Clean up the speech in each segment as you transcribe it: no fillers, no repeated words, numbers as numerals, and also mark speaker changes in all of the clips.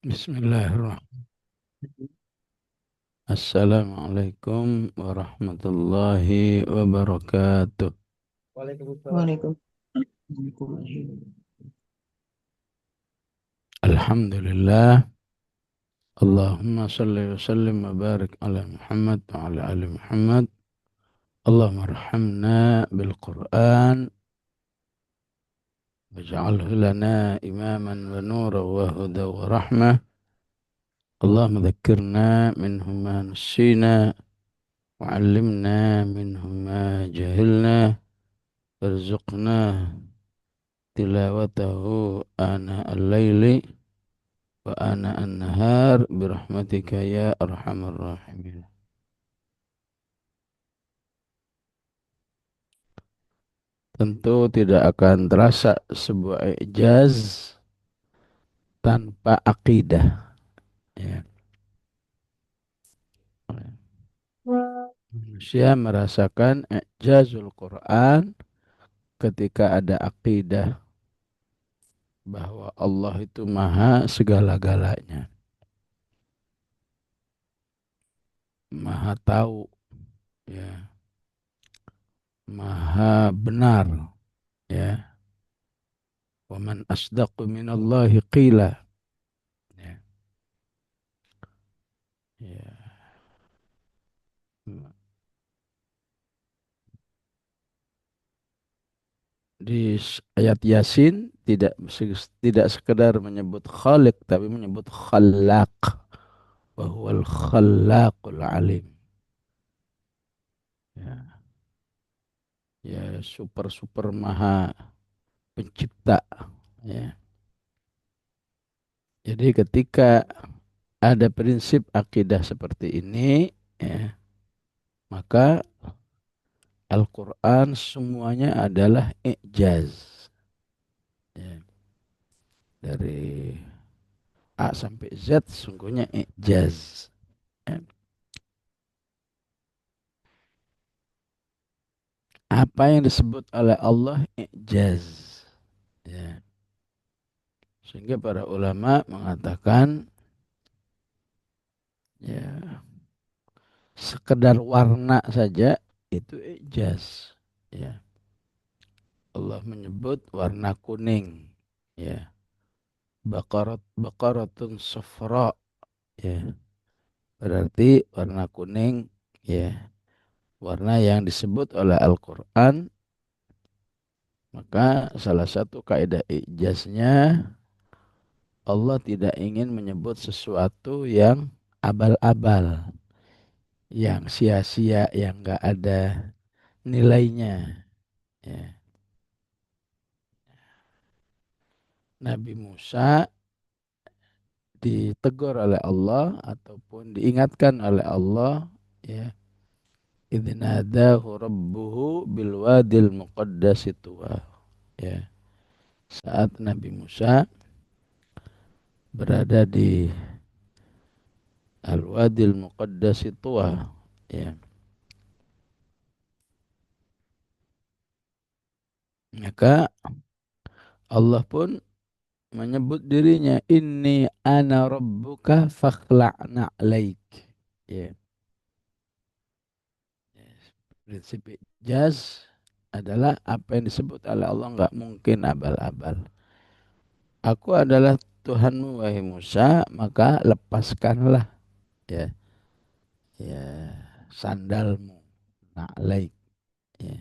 Speaker 1: Bismillahirrahmanirrahim. Assalamualaikum warahmatullahi wabarakatuh.
Speaker 2: Waalaikumsalam.
Speaker 1: Alhamdulillah. Allahumma salli wa sallim wa barik ala Muhammad wa ala ali Muhammad. Allahumma arhamna bil Qur'an waj'alhu lana imaman wa nuran wa huda wa rahmah. Allahumma dhakkirna minhu ma nassina wa 'allimna minhu ma jahilna warzuqna tilawatahu ana al-laili wa ana an-nahar birahmatika ya arhamar rahimin. Tentu tidak akan terasa sebuah ijaz tanpa akidah. Ya. Manusia merasakan ijazul Quran ketika ada akidah bahwa Allah itu maha segala-galanya, maha tahu, ya, maha benar, ya. Wa man asdaqu minallahi qila. Ya. Ya. Di ayat Yasin tidak sekedar menyebut Khaliq tapi menyebut Khallaq, wa huwal Khallaqul Alim. Ya, ya super maha pencipta, ya. Jadi ketika ada prinsip akidah seperti ini, ya, maka Al-Quran semuanya adalah i'jaz, ya. Dari A sampai Z sungguhnya i'jaz, ya. Apa yang disebut oleh Allah i'jaz, ya. Sehingga para ulama mengatakan, ya, sekedar warna saja itu i'jaz, ya. Allah menyebut warna kuning, ya. Baqaratun safra, ya. Berarti warna kuning, ya, warna yang disebut oleh Al-Quran. Maka salah satu kaidah ijaznya, Allah tidak ingin menyebut sesuatu yang abal-abal, yang sia-sia, yang enggak ada nilainya. Ya. Nabi Musa ditegur oleh Allah ataupun diingatkan oleh Allah, ya, idnadahu rabbuhu bil wadil muqaddasi tuwa, ya, saat Nabi Musa berada di al-wadil muqaddasi tuwa, ya, maka Allah pun menyebut dirinya, inni ana rabbuka fakhla'na alaik, ya. Prinsip ijaz adalah apa yang disebut oleh Allah nggak mungkin abal-abal. Aku adalah Tuhanmu wahai Musa, maka lepaskanlah, ya, ya, sandalmu, na'laik, ya.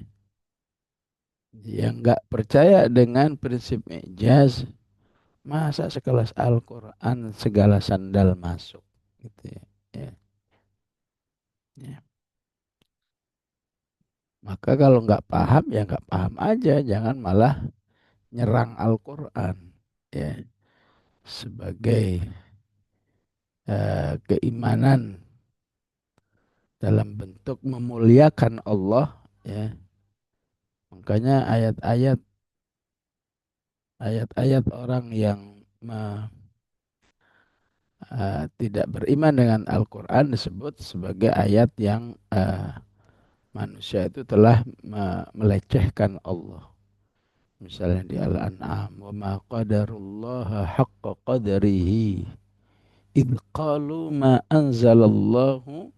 Speaker 1: Yang nggak percaya dengan prinsip ijaz, masa sekelas Al-Quran segala sandal masuk, gitu ya. Ya, ya. Maka kalau nggak paham ya nggak paham aja, jangan malah nyerang Al-Quran, ya, sebagai keimanan dalam bentuk memuliakan Allah, ya. Makanya ayat-ayat orang yang tidak beriman dengan Al-Quran disebut sebagai ayat yang manusia itu telah melecehkan Allah. Misalnya di Al-An'am, wa ma qadarullaha haqqa qadarihi. idh qalu ma anzalallahu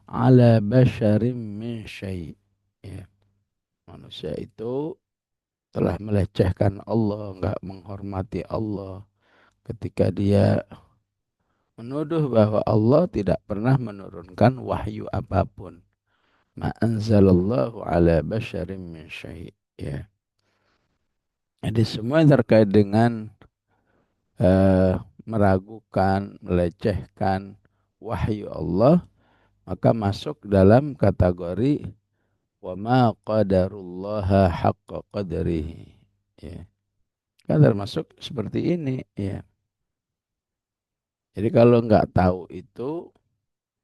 Speaker 1: ala basharim min syai'. Ya, manusia itu telah melecehkan Allah, enggak menghormati Allah ketika dia menuduh bahwa Allah tidak pernah menurunkan wahyu apapun. Ma anzalallahu ala basharim min syai'. Ya. Jadi semua yang terkait dengan eh, meragukan, melecehkan wahyu Allah, maka masuk dalam kategori wa ma qadarullaha haqqa qadrihi. Ya. Kan termasuk seperti ini. Ya. Jadi kalau nggak tahu itu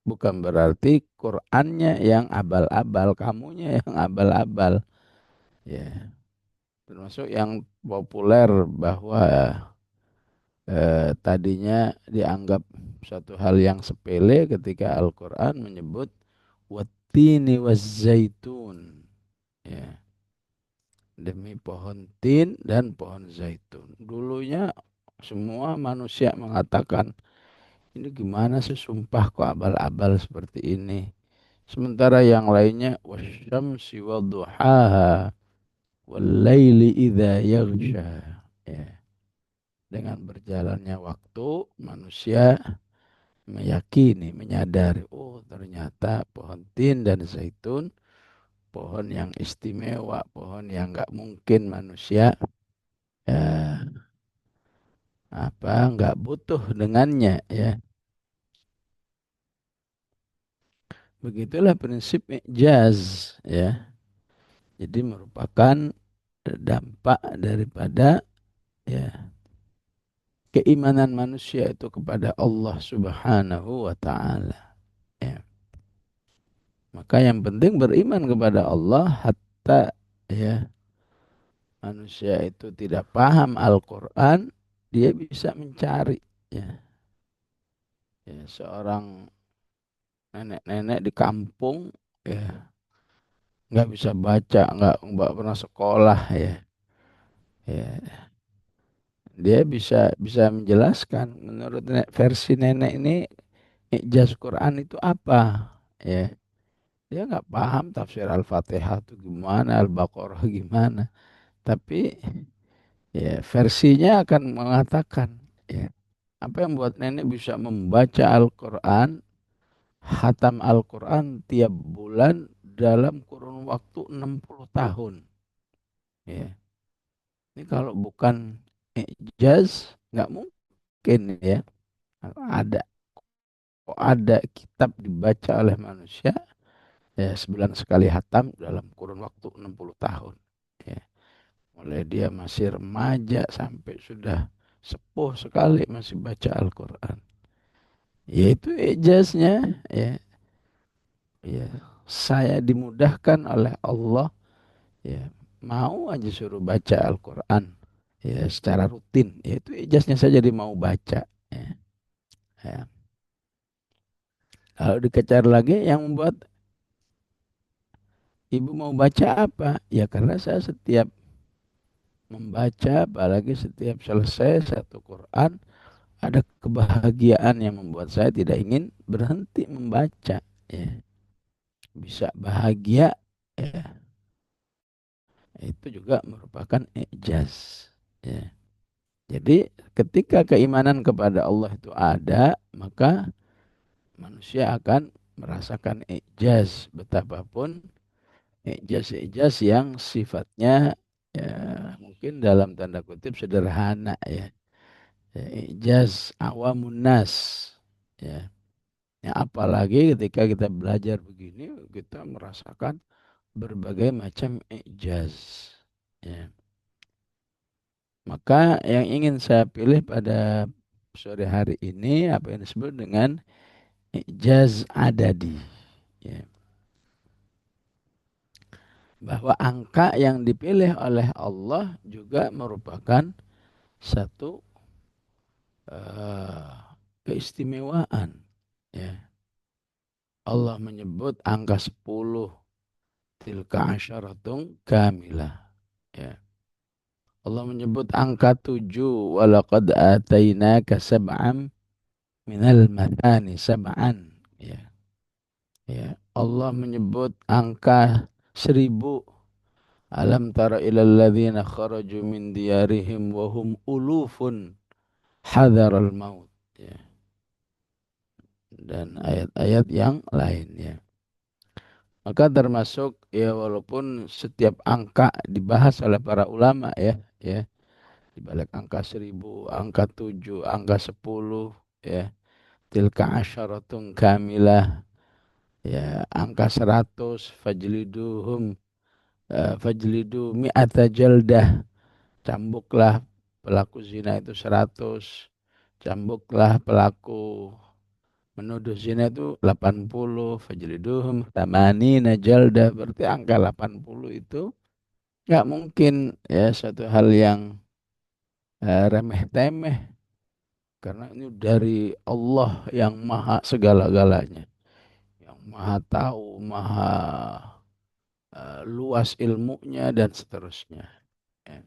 Speaker 1: bukan berarti Qur'annya yang abal-abal, kamunya yang abal-abal. Ya. Termasuk yang populer bahwa tadinya dianggap suatu hal yang sepele ketika Al-Quran menyebut wattini wazzaitun. Ya, demi pohon tin dan pohon zaitun. Dulunya semua manusia mengatakan, ini gimana sih sumpah kok abal-abal seperti ini. Sementara yang lainnya wasyamsi wadduhaha wal laili idza yaghsha. Ya, dengan berjalannya waktu manusia meyakini, menyadari, oh ternyata pohon tin dan zaitun, pohon yang istimewa, pohon yang nggak mungkin manusia ya, nggak butuh dengannya ya. Begitulah prinsip ijaz ya. Jadi merupakan dampak daripada ya keimanan manusia itu kepada Allah Subhanahu wa taala. Ya. Maka yang penting beriman kepada Allah hatta ya manusia itu tidak paham Al-Quran, dia bisa mencari. Ya, ya, seorang nenek-nenek di kampung, ya, nggak bisa baca, nggak pernah sekolah, ya, ya, dia bisa bisa menjelaskan. Menurut versi nenek ini, ijaz Quran itu apa? Ya, dia nggak paham tafsir Al-Fatihah itu gimana, Al-Baqarah gimana. Tapi ya versinya akan mengatakan, ya, apa yang membuat nenek bisa membaca Al-Quran, hatam Al-Quran tiap bulan dalam kurun waktu 60 tahun. Ya. Ini kalau bukan ijaz, nggak mungkin ya. Ada, kok ada kitab dibaca oleh manusia, ya sebulan sekali hatam dalam kurun waktu 60 tahun. Ya. Mulai dia masih remaja sampai sudah sepuh sekali masih baca Al-Quran. Yaitu ijaznya, ya. Ya, saya dimudahkan oleh Allah, ya, mau aja suruh baca Al-Quran ya secara rutin, ya itu ijaznya saja dia mau baca. Ya. Ya. Kalau dikejar lagi yang membuat ibu mau baca apa? Ya karena saya setiap membaca, apalagi setiap selesai satu Quran, ada kebahagiaan yang membuat saya tidak ingin berhenti membaca. Ya. Bisa bahagia, ya, itu juga merupakan ijaz. Ya. Jadi ketika keimanan kepada Allah itu ada, maka manusia akan merasakan ijaz betapapun ijaz-ijaz yang sifatnya ya mungkin dalam tanda kutip sederhana ya. Ya, ijaz awamun nas ya. Ya, apalagi ketika kita belajar begini kita merasakan berbagai macam ijaz. Ya. Maka yang ingin saya pilih pada sore hari ini apa yang disebut dengan ijaz adadi. Ya. Bahwa angka yang dipilih oleh Allah juga merupakan satu uh, keistimewaan. Ya. Allah menyebut angka 10 tilka asyaratun kamilah. Ya. Allah menyebut angka 7 walaqad atainaka sab'am minal mathani sab'an. Ya, ya. Allah menyebut angka 1.000. Alam tara ilal ladzina kharaju min diyarihim wa hum ulufun hadaral maut. Ya. Dan ayat-ayat yang lain ya. Maka termasuk ya walaupun setiap angka dibahas oleh para ulama ya, ya. Di balik angka 1.000, angka 7, angka 10 ya. Tilka asyaratun kamilah ya, angka 100 fajliduhum fajlidu mi'ata jaldah, cambuklah pelaku zina itu 100, cambuklah pelaku menuduh zina itu 80, fajliduhum tamanina jaldah, berarti angka 80 itu nggak mungkin ya satu hal yang remeh-temeh, karena ini dari Allah yang maha segala-galanya, yang maha tahu, maha luas ilmunya dan seterusnya. Ya.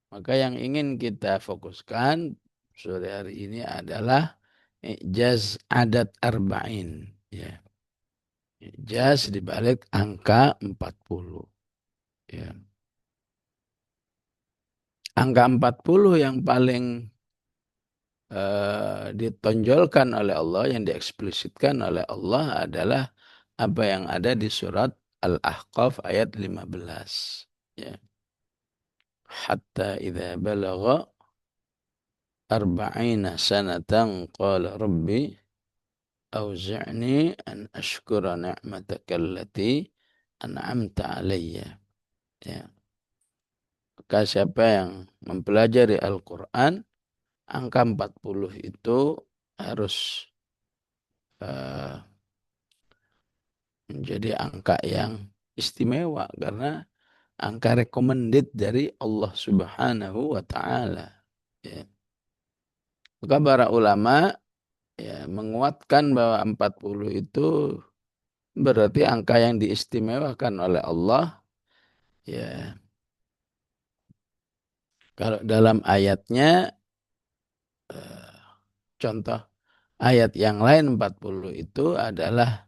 Speaker 1: Maka yang ingin kita fokuskan sore hari ini adalah ijaz adat arba'in. Ya. Ijaz dibalik angka 40. Ya. Angka 40 yang paling ditonjolkan oleh Allah, yang dieksplisitkan oleh Allah adalah apa yang ada di surat Al-Ahqaf ayat 15. Ya. Hatta idza balagha arba'ina sanatan qala rabbi auzi'ni an ashkura ni'mataka allati an'amta alayya. Ya. Maka siapa yang mempelajari Al-Quran, angka 40 itu harus uh, menjadi angka yang istimewa karena angka recommended dari Allah Subhanahu wa taala. Ya. Maka para ulama ya menguatkan bahwa 40 itu berarti angka yang diistimewakan oleh Allah. Ya, kalau dalam ayatnya eh, contoh ayat yang lain 40 itu adalah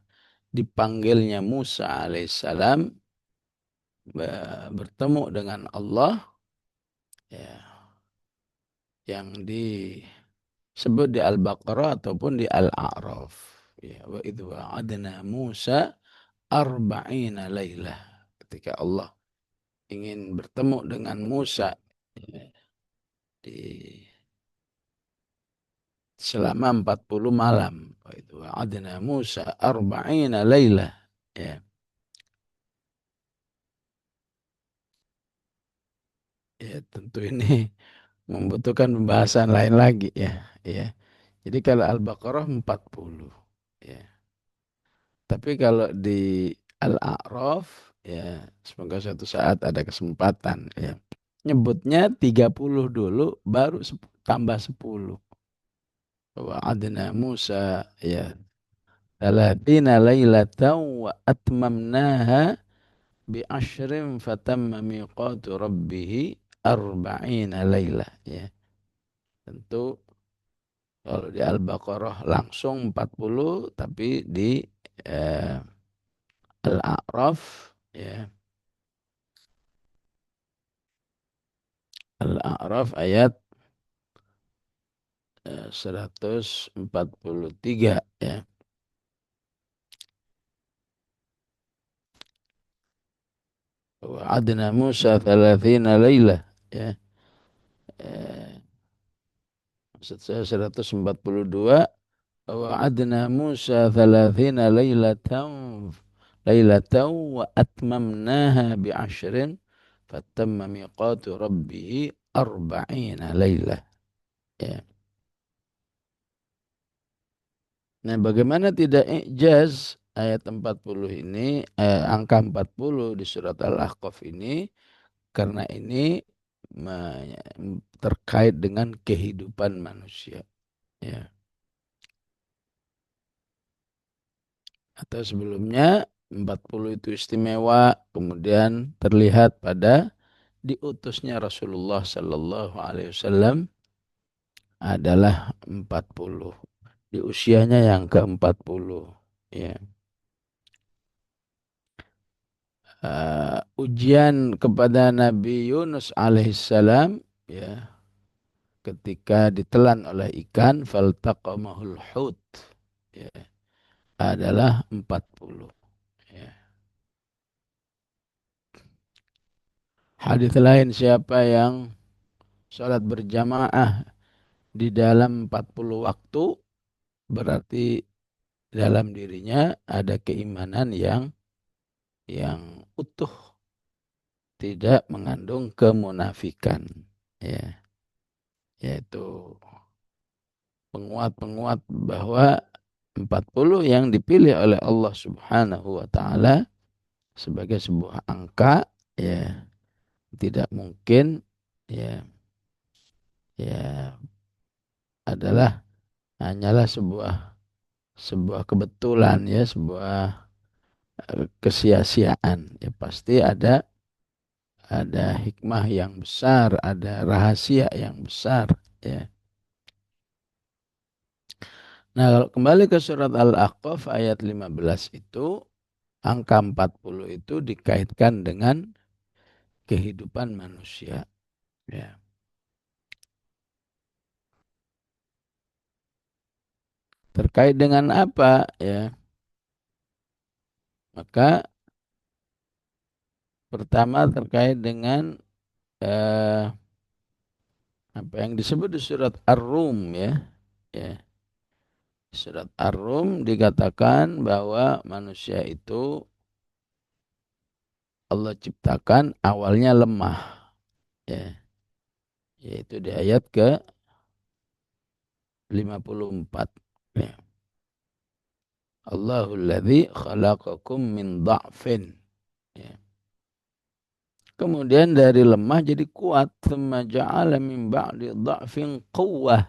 Speaker 1: dipanggilnya Musa alaihissalam bertemu dengan Allah ya, yang disebut di Al-Baqarah ataupun di Al-A'raf. Ya, wa idh wa'adna Musa arba'ina lailah. Ketika Allah ingin bertemu dengan Musa ya, di selama 40 malam. Wa idh wa'adna Musa arba'ina lailah. Ya, ya tentu ini membutuhkan pembahasan lain lagi ya. Ya. Jadi kalau Al-Baqarah 40. Ya. Tapi kalau di Al-A'raf, ya semoga suatu saat ada kesempatan. Ya. Nyebutnya 30 dulu, baru tambah 10. Wa'adna Musa, ya. Talatina laylatan wa atmamnaha bi'ashrin fatamma miqatu rabbih arba'ina laylah. Ya. Tentu kalau di Al-Baqarah langsung 40, tapi di eh, Al-A'raf ya. Al-A'raf ayat 143 ya. Wa'adna Musa 30 lailah ya. Eh, Maksud saya 142. Wa'adna Musa 30 lailatan wa atmamnaha bi'ashrin fatamma miqatu rabbih arba'ina lailah ya. Nah, bagaimana tidak ijaz ayat 40 ini, angka 40 di surat Al-Ahqaf ini, karena ini terkait dengan kehidupan manusia. Ya. Atau sebelumnya 40 itu istimewa, kemudian terlihat pada diutusnya Rasulullah Sallallahu Alaihi Wasallam adalah 40. di usianya yang ke-40. Ya. Ujian kepada Nabi Yunus alaihissalam, ya, ketika ditelan oleh ikan, faltaqamahul hut, ya, adalah 40. Ya. Hadis lain, siapa yang sholat berjamaah di dalam 40 waktu, berarti dalam dirinya ada keimanan yang utuh, tidak mengandung kemunafikan. Ya, yaitu penguat-penguat bahwa 40 yang dipilih oleh Allah Subhanahu wa taala sebagai sebuah angka, ya, tidak mungkin, ya, ya, adalah hanyalah sebuah kebetulan, ya, sebuah kesia-siaan. Ya, pasti ada hikmah yang besar, ada rahasia yang besar, ya. Nah, kalau kembali ke surat Al-A'qaf ayat 15 itu, angka 40 itu dikaitkan dengan kehidupan manusia. Ya. Terkait dengan apa? Ya. Maka pertama terkait dengan eh, apa yang disebut di surat Ar-Rum, ya. Ya. Surat Ar-Rum dikatakan bahwa manusia itu Allah ciptakan awalnya lemah. Ya. Yaitu di ayat ke-54. Ya. Allahul ladzi khalaqakum min dha'fin. Ya. Kemudian dari lemah jadi kuat. Tsumma ja'ala min ba'di dha'fin quwwah.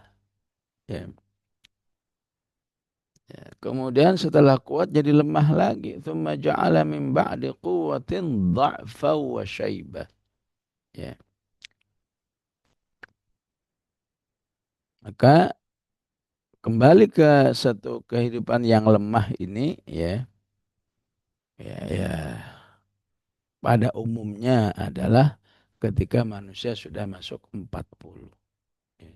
Speaker 1: Ya. Ya. Kemudian setelah kuat jadi lemah lagi. Tsumma ja'ala min ba'di quwwatin dha'fa wa syaibah. Ya. Maka kembali ke satu kehidupan yang lemah ini, ya. Ya, ya. Pada umumnya adalah ketika manusia sudah masuk 40. Ya.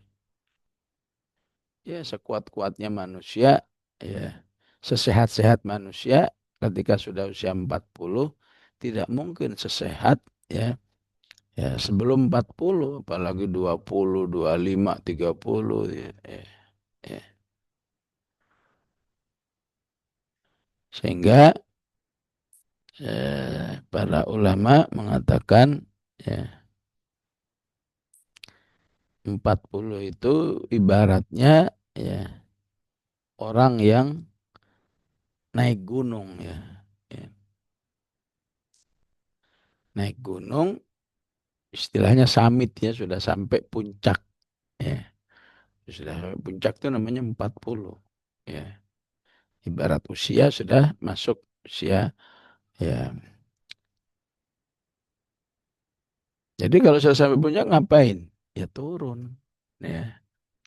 Speaker 1: Ya, sekuat-kuatnya manusia, ya, sesehat-sehat manusia ketika sudah usia 40 tidak mungkin sesehat, ya, ya sebelum 40, apalagi 20, 25, 30, ya, ya, ya. Sehingga para ulama mengatakan, ya, 40 itu ibaratnya, ya, orang yang naik gunung, ya. Ya. Naik gunung istilahnya summit, ya, sudah sampai puncak, ya. Sudah sampai puncak itu namanya 40, ya. Ibarat usia sudah masuk usia, ya. Jadi kalau sudah sampai puncak ngapain? Ya turun, ya.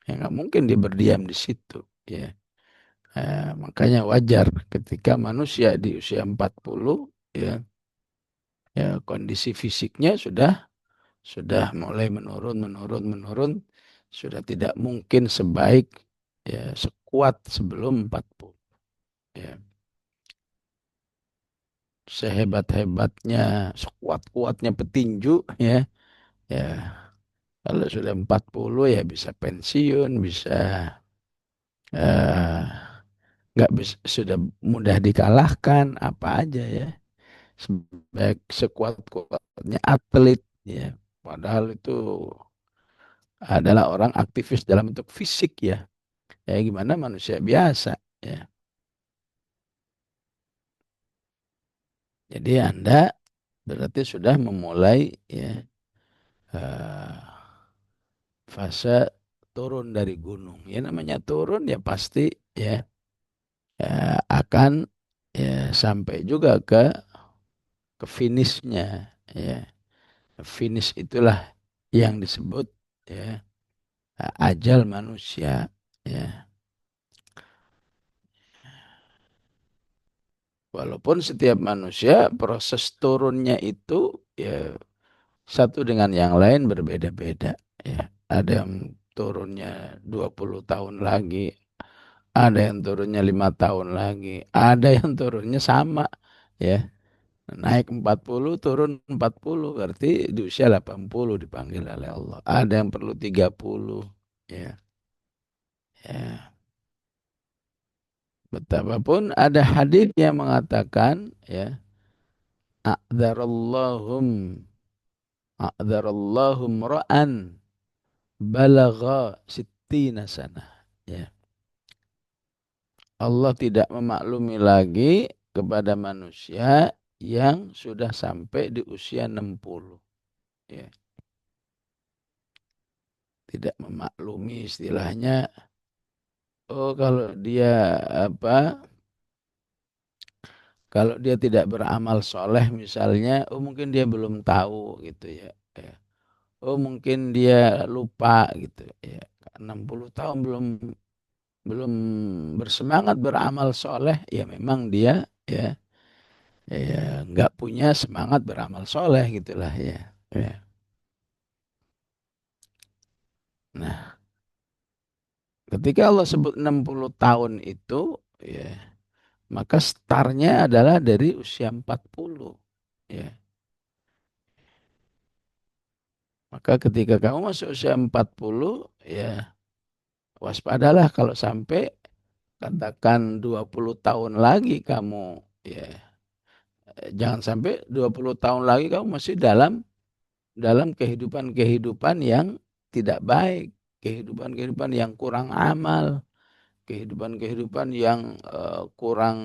Speaker 1: Ya nggak mungkin dia berdiam di situ, ya. Makanya wajar ketika manusia di usia 40, ya, ya kondisi fisiknya sudah mulai menurun, menurun, menurun, sudah tidak mungkin sebaik, ya, sekuat sebelum 40. Ya. Sehebat-hebatnya, sekuat-kuatnya petinju, ya, ya kalau sudah 40 ya bisa pensiun, bisa eh, nggak bisa, sudah mudah dikalahkan apa aja, ya. Sebaik sekuat-kuatnya atlet, ya. Padahal itu adalah orang aktivis dalam bentuk fisik, ya. Ya gimana manusia biasa, ya. Jadi Anda berarti sudah memulai, ya, eh, fase turun dari gunung. Ya namanya turun ya pasti, ya, akan, ya, sampai juga ke finishnya, ya. Finish itulah yang disebut, ya, ajal manusia, ya. Walaupun setiap manusia proses turunnya itu ya satu dengan yang lain berbeda-beda. Ya. Ada yang turunnya 20 tahun lagi, ada yang turunnya 5 tahun lagi, ada yang turunnya sama. Ya, naik 40, turun 40, berarti di usia 80 dipanggil oleh Allah. Ada yang perlu 30. Ya, ya. Betapapun ada hadis yang mengatakan ya, a'dzarallahum a'dzarallahum ra'an balagha sittina sana. Ya. Allah tidak memaklumi lagi kepada manusia yang sudah sampai di usia 60. Ya. Tidak memaklumi istilahnya. Oh, kalau dia apa? Kalau dia tidak beramal soleh misalnya, oh mungkin dia belum tahu gitu ya. Ya. Oh mungkin dia lupa gitu ya. 60 tahun belum belum bersemangat beramal soleh, ya memang dia ya ya nggak punya semangat beramal soleh gitulah ya. Ya. Nah, ketika Allah sebut 60 tahun itu ya, maka startnya adalah dari usia 40 ya. Maka ketika kamu masuk usia 40 ya, waspadalah kalau sampai katakan 20 tahun lagi kamu ya, jangan sampai 20 tahun lagi kamu masih dalam kehidupan-kehidupan yang tidak baik, kehidupan-kehidupan yang kurang amal, kehidupan-kehidupan yang kurang